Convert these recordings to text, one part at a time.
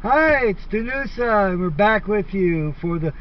Hi, it's Danusa, and we're back with you for the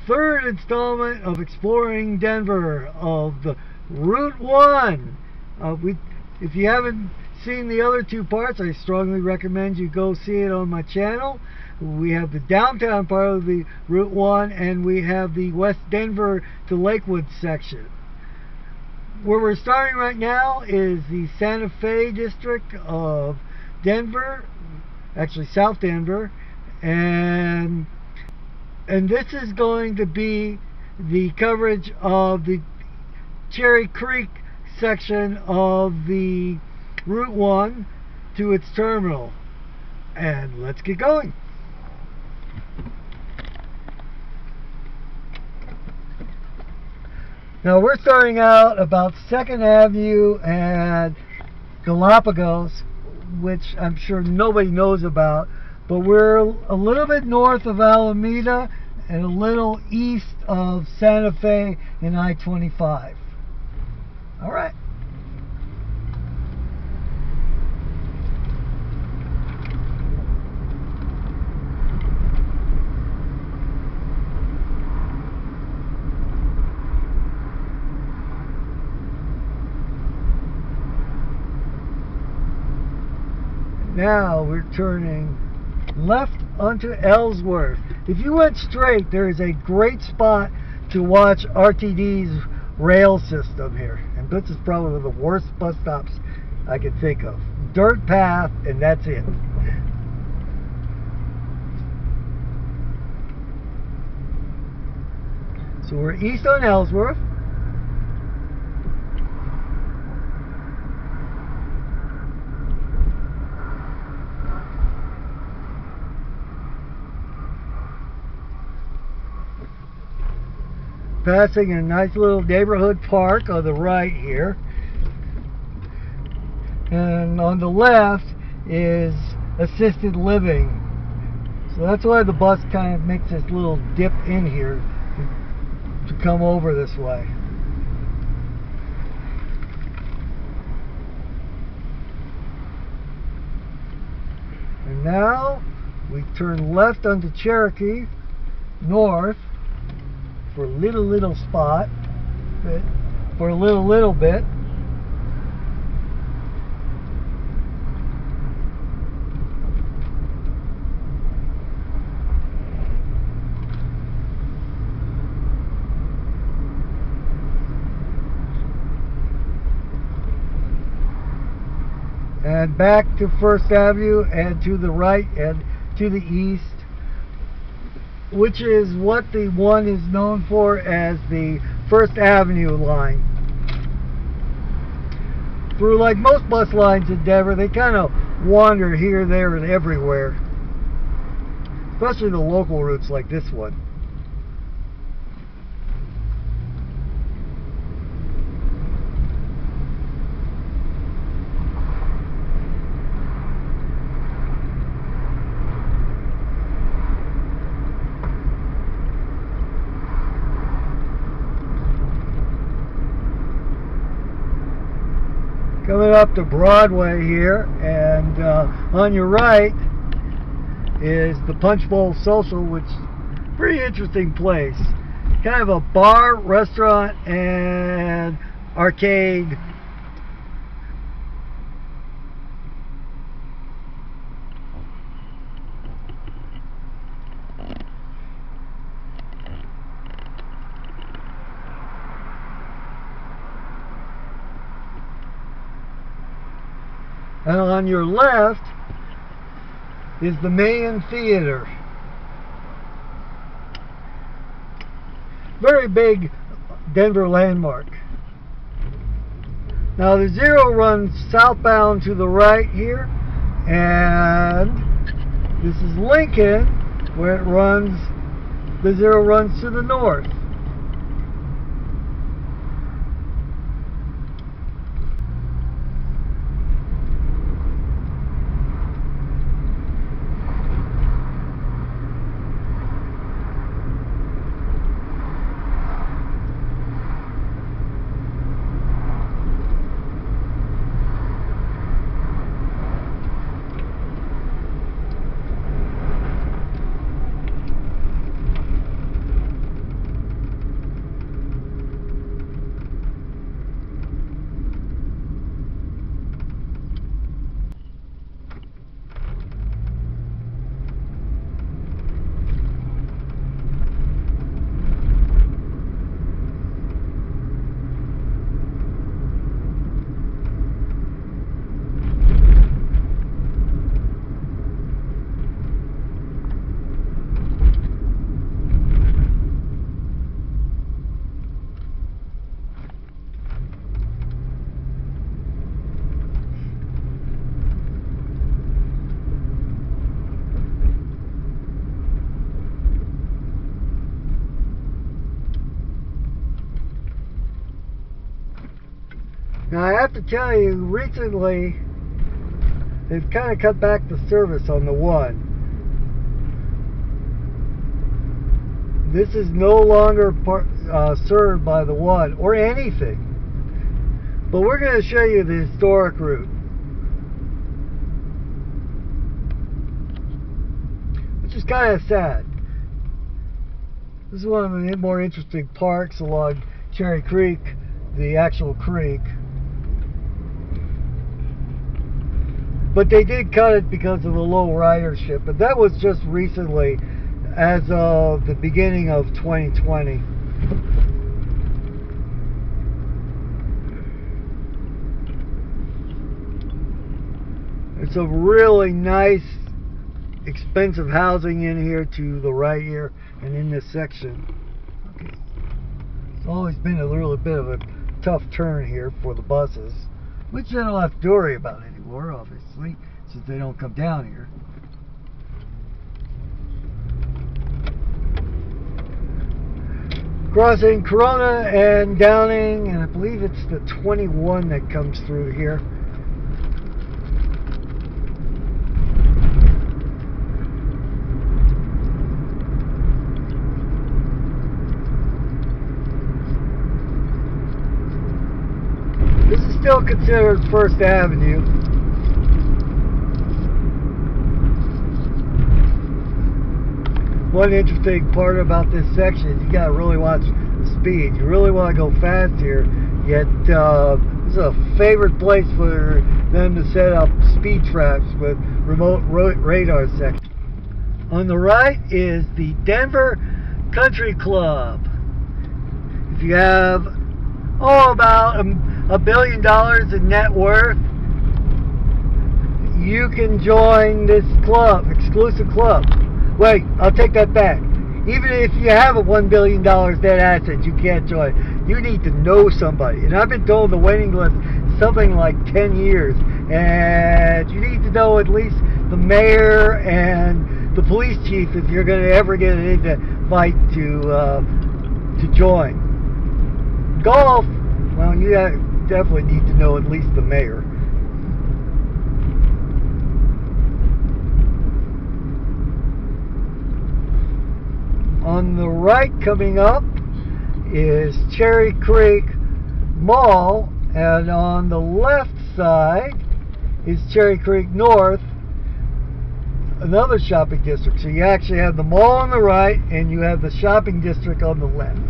third installment of Exploring Denver of the Route 1. If you haven't seen the other two parts, I strongly recommend you go see it on my channel. We have the downtown part of the Route 1, and we have the West Denver to Lakewood section. Where we're starting right now is the Santa Fe district of Denver, actually South Denver, and this is going to be the coverage of the Cherry Creek section of the Route 1 to its terminal. And let's get going. Now we're starting out about 2nd Avenue and Galapagos, which I'm sure nobody knows about, but we're a little bit north of Alameda and a little east of Santa Fe and I-25. All right. Now we're turning left onto Ellsworth. If you went straight, there is a great spot to watch RTD's rail system here. And this is probably one of the worst bus stops I can think of. Dirt path, and that's it. So we're east on Ellsworth. Passing a nice little neighborhood park on the right here, and on the left is assisted living. So that's why the bus kind of makes this little dip in here to come over this way. And now we turn left onto Cherokee north for a little spot, but for a little bit. And back to 1st Avenue and to the right and to the east, which is what the one is known for as the 1st Avenue line. Through, like most bus lines in Denver, they kind of wander here, there, and everywhere. Especially the local routes like this one. Coming up to Broadway here, and on your right is the Punch Bowl Social, which is a pretty interesting place. Kind of a bar, restaurant, and arcade. And on your left is the Mayan Theater. Very big Denver landmark. Now the zero runs southbound to the right here, and this is Lincoln, where it runs, the zero runs to the north. Now I have to tell you, recently they've kind of cut back the service on the 1. This is no longer served by the 1 or anything. But we're going to show you the historic route, which is kind of sad. This is one of the more interesting parks along Cherry Creek, the actual creek. But they did cut it because of the low ridership, but that was just recently, as of the beginning of 2020. There's some really nice, expensive housing in here to the right here and in this section. Okay. It's always been a little bit of a tough turn here for the buses, which they don't have to worry about anymore, obviously, since they don't come down here. Crossing Corona and Downing, and I believe it's the 21 that comes through here. This is still considered First Avenue. One interesting part about this section, you gotta really watch the speed. You really want to go fast here, yet this is a favorite place for them to set up speed traps with remote radar section. On the right is the Denver Country Club. If you have about $1 billion in net worth, you can join this club, exclusive club. Wait, I'll take that back. Even if you have a $1 billion net asset, you can't join. You need to know somebody. And I've been told the waiting list is something like 10 years. And you need to know at least the mayor and the police chief if you're going to ever get an invite to join. Golf, well, you definitely need to know at least the mayor. On the right coming up is Cherry Creek Mall, and on the left side is Cherry Creek North, another shopping district. So you actually have the mall on the right and you have the shopping district on the left.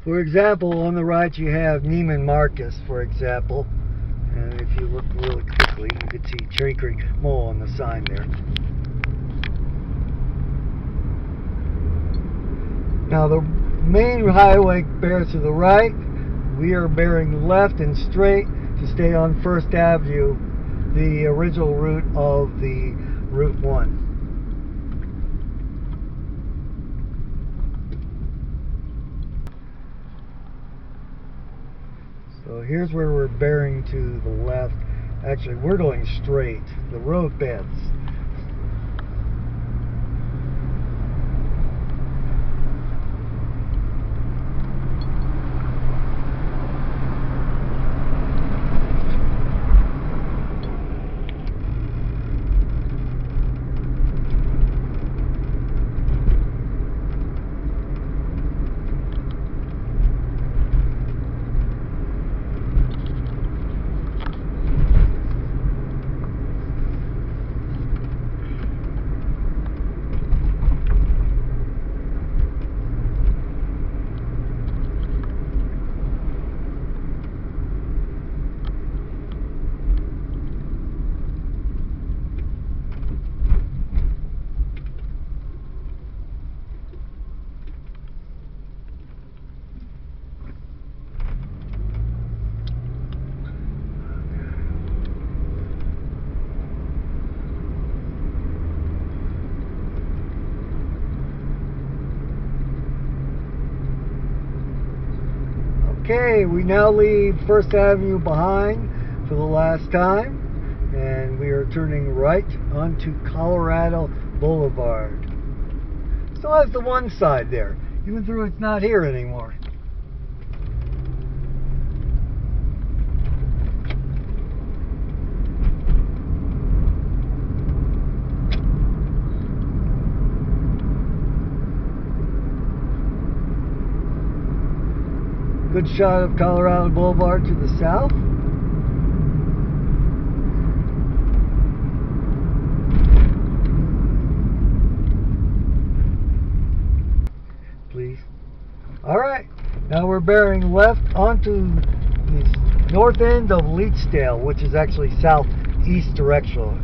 For example, on the right you have Neiman Marcus, for example. And if you look really quickly, you can see Cherry Creek Mall on the sign there. Now the main highway bears to the right. We are bearing left and straight to stay on First Avenue, the original route of the Route 1. So here's where we're bearing to the left. Actually, we're going straight. The road bends. Okay, we now leave First Avenue behind for the last time, and we are turning right onto Colorado Boulevard. Still has the one side there, even though it's not here anymore. Good shot of Colorado Boulevard to the south. Please. Alright, now we're bearing left onto the north end of Leechdale, which is actually southeast direction.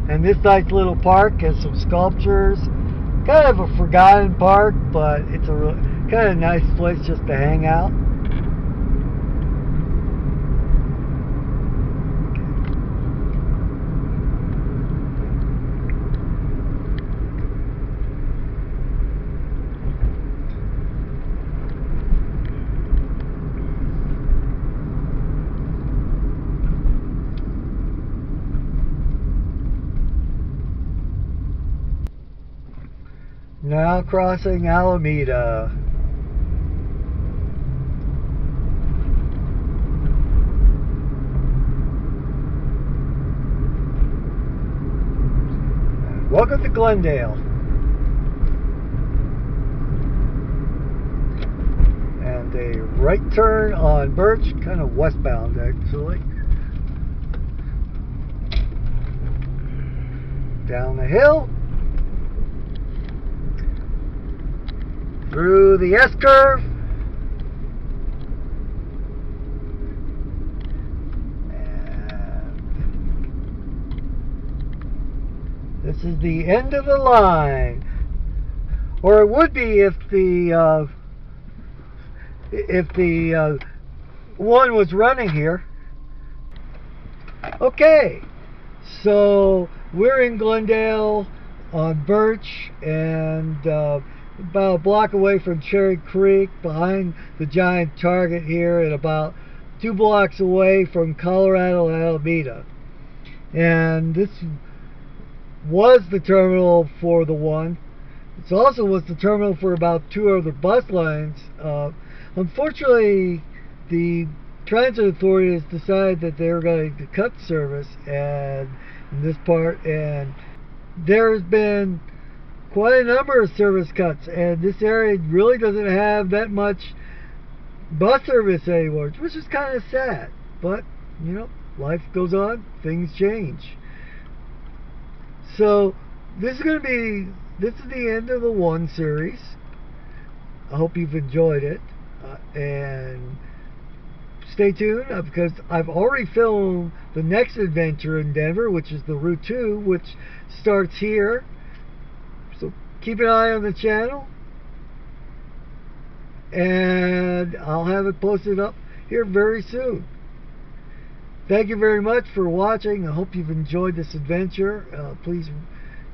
And this nice little park has some sculptures. Kind of a forgotten park, but it's a kind of nice place just to hang out. Now crossing Alameda. Welcome to Glendale. And a right turn on Birch, kind of westbound actually. Down the hill. Through the S-curve. This is the end of the line, or it would be if the one was running here. Okay, so we're in Glendale on Birch, and about a block away from Cherry Creek, behind the giant Target here, and about 2 blocks away from Colorado Alameda. And this was the terminal for the one. It also was the terminal for about 2 other bus lines. Unfortunately, the transit authorities decided that they were going to cut service in this part, and there's been quite a number of service cuts, and this area really doesn't have that much bus service anymore, which is kind of sad. But you know, life goes on, things change. So this is the end of the 1 series. I hope you've enjoyed it, and stay tuned, because I've already filmed the next adventure in Denver, which is the Route 2, which starts here. So keep an eye on the channel, and I'll have it posted up here very soon. Thank you very much for watching. I hope you've enjoyed this adventure. Please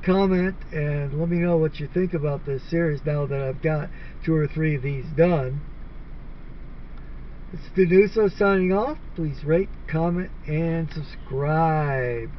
comment and let me know what you think about this series now that I've got 2 or 3 of these done. It's Denuso signing off. Please rate, comment, and subscribe.